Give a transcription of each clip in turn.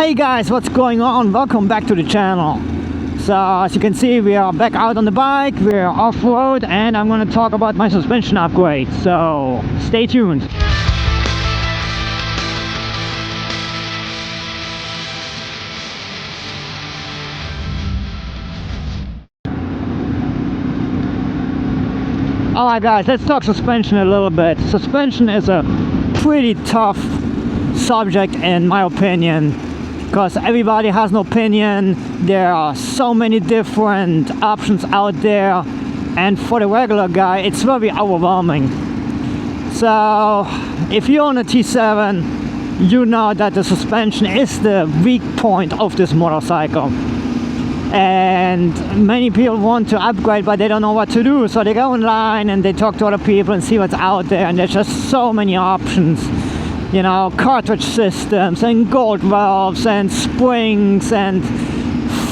Hey guys, what's going on? Welcome back to the channel. So as you can see, we are back out on the bike, we're off-road, and I'm going to talk about my suspension upgrade, so stay tuned. Alright guys, let's talk suspension a little bit. Suspension is a pretty tough subject in my opinion, because everybody has an opinion. There are so many different options out there, and for the regular guy it's very overwhelming. So if you own a T7, you know that the suspension is the weak point of this motorcycle, and many people want to upgrade but they don't know what to do, so they go online and they talk to other people and see what's out there, and there's just so many options. You know, cartridge systems and gold valves and springs and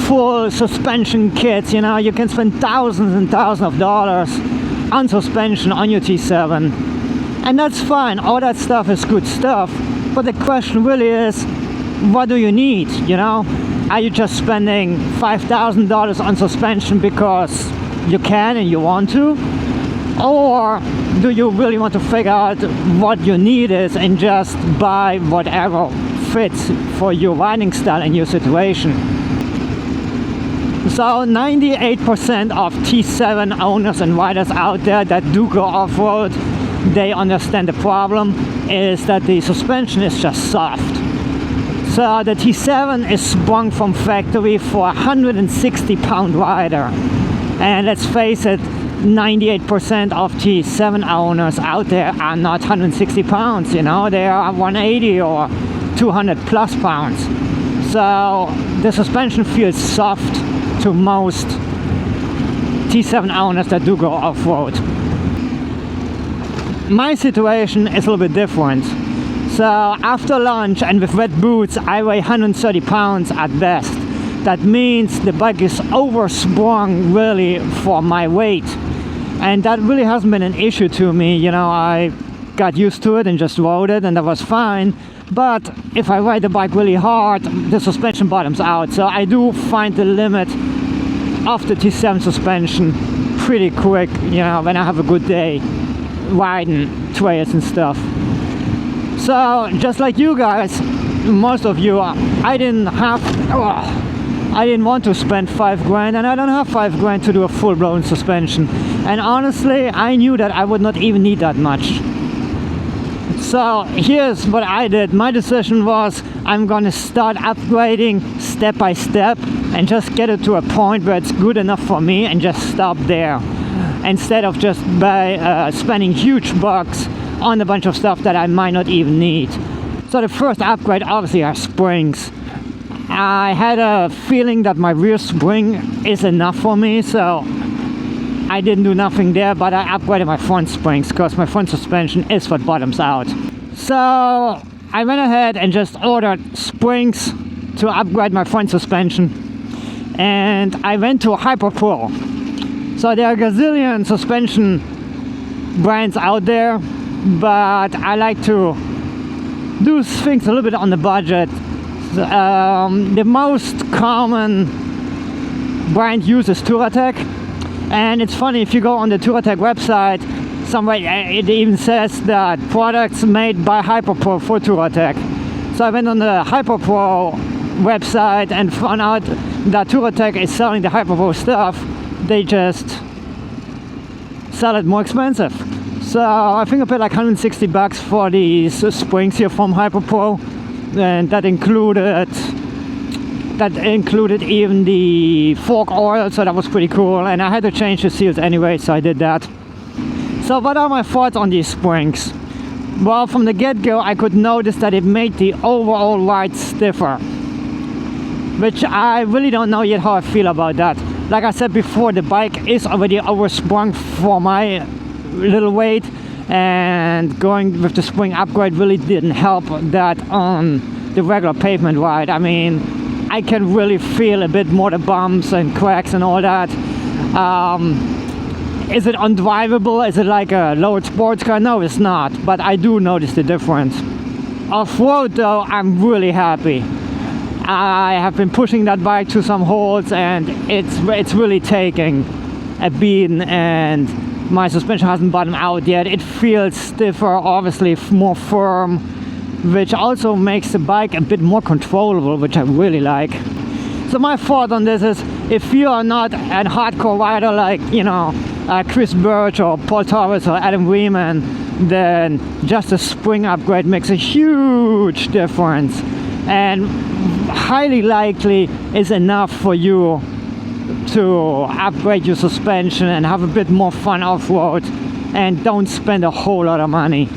full suspension kits. You know, you can spend thousands and thousands of dollars on suspension on your T7, and that's fine. All that stuff is good stuff, but the question really is, what do you need? You know, are you just spending $5,000 on suspension because you can and you want to? Or do you really want to figure out what your need is and just buy whatever fits for your riding style and your situation? So 98% of T7 owners and riders out there that do go off-road, they understand the problem is that the suspension is just soft. So the T7 is sprung from factory for a 160-pound rider, and let's face it, 98% of T7 owners out there are not 160 pounds, you know, they are 180 or 200 plus pounds. So the suspension feels soft to most T7 owners that do go off-road. My situation is a little bit different. So after lunch and with wet boots, I weigh 130 pounds at best. That means the bike is oversprung really for my weight. And that really hasn't been an issue to me. You know, I got used to it and just rode it, and that was fine. But if I ride the bike really hard, the suspension bottoms out. So I do find the limit of the T7 suspension pretty quick, you know, when I have a good day riding trails and stuff. So just like you guys, most of you, I didn't want to spend $5,000, and I don't have $5,000 to do a full-blown suspension. And honestly, I knew that I would not even need that much. So here's what I did. My decision was, I'm gonna start upgrading step by step and just get it to a point where it's good enough for me and just stop there, instead of just spending huge bucks on a bunch of stuff that I might not even need. So the first upgrade obviously are springs. I had a feeling that my rear spring is enough for me, so I didn't do nothing there, but I upgraded my front springs because my front suspension is what bottoms out. So I went ahead and just ordered springs to upgrade my front suspension, and I went to Hyperpro. So there are a gazillion suspension brands out there, but I like to do things a little bit on the budget. The most common brand used is Touratech, and it's funny, if you go on the Touratech website, somewhere it even says that products made by Hyperpro for Touratech. So I went on the Hyperpro website and found out that Touratech is selling the Hyperpro stuff, they just sell it more expensive. So I think I paid like 160 bucks for these springs here from Hyperpro, and that included even the fork oil, so that was pretty cool. And I had to change the seals anyway, so I did that. So what are my thoughts on these springs? Well, from the get-go I could notice that it made the overall ride stiffer, which I really don't know yet how I feel about that. Like I said before, the bike is already oversprung for my little weight, and going with the spring upgrade really didn't help that on the regular pavement ride. I mean, I can really feel a bit more the bumps and cracks and all that. Is it undrivable? Is it like a lowered sports car? No, it's not, but I do notice the difference. Off-road though, I'm really happy. I have been pushing that bike to some holes, and it's really taking a beating, and my suspension hasn't bottomed out yet. It feels stiffer, obviously more firm, which also makes the bike a bit more controllable, which I really like. So my thought on this is, if you are not a hardcore rider like, you know, Chris Birch or Paul Torres or Adam Weeman, then just a spring upgrade makes a huge difference, and highly likely is enough for you to upgrade your suspension and have a bit more fun off-road, and don't spend a whole lot of money.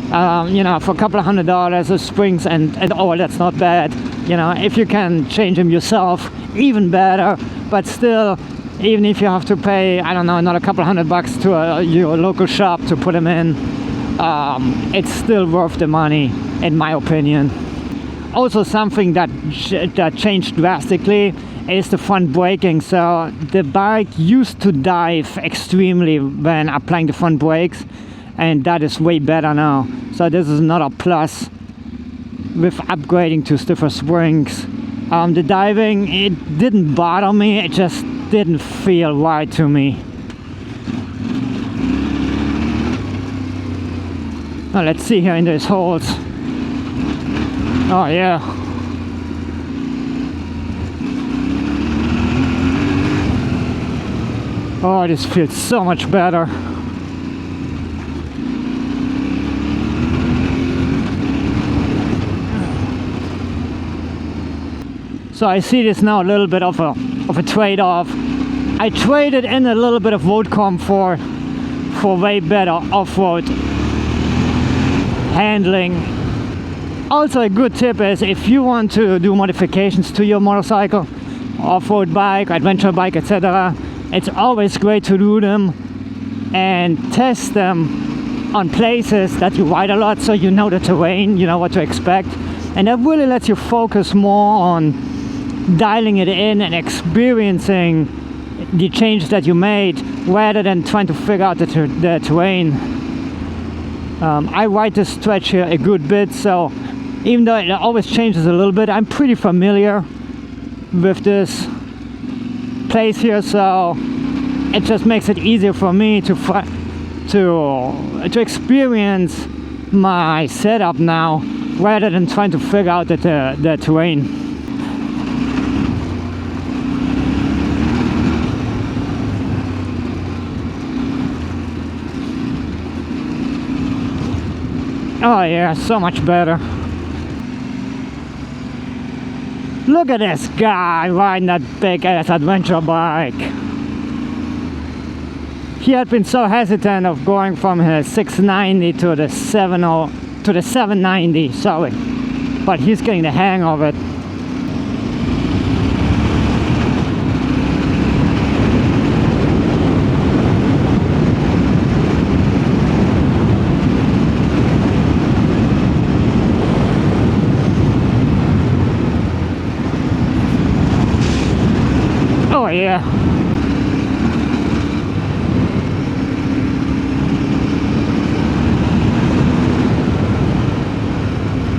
You know, for a couple of $100 of springs and oh, that's not bad. You know, if you can change them yourself, even better. But still, even if you have to pay, I don't know, another couple of $100 to your local shop to put them in, it's still worth the money, in my opinion. Also, something that changed drastically is the front braking. So the bike used to dive extremely when applying the front brakes, and that is way better now. So this is another plus with upgrading to stiffer springs. The diving, it didn't bother me, it just didn't feel right to me. Now let's see here in these holes. Oh yeah. Oh, this feels so much better. So I see this now a little bit of a trade-off. I traded in a little bit of road comfort for way better off-road handling. Also, a good tip is, if you want to do modifications to your motorcycle, off-road bike, adventure bike, etc., it's always great to do them and test them on places that you ride a lot, so you know the terrain, you know what to expect, and that really lets you focus more on dialing it in and experiencing the change that you made, rather than trying to figure out the terrain. I ride this stretch here a good bit, so even though it always changes a little bit, I'm pretty familiar with this place here, so it just makes it easier for me to experience my setup now, rather than trying to figure out the terrain. Oh yeah, so much better. Look at this guy riding that big ass adventure bike. He had been so hesitant of going from his 690 to the 790, sorry. But he's getting the hang of it. Oh yeah.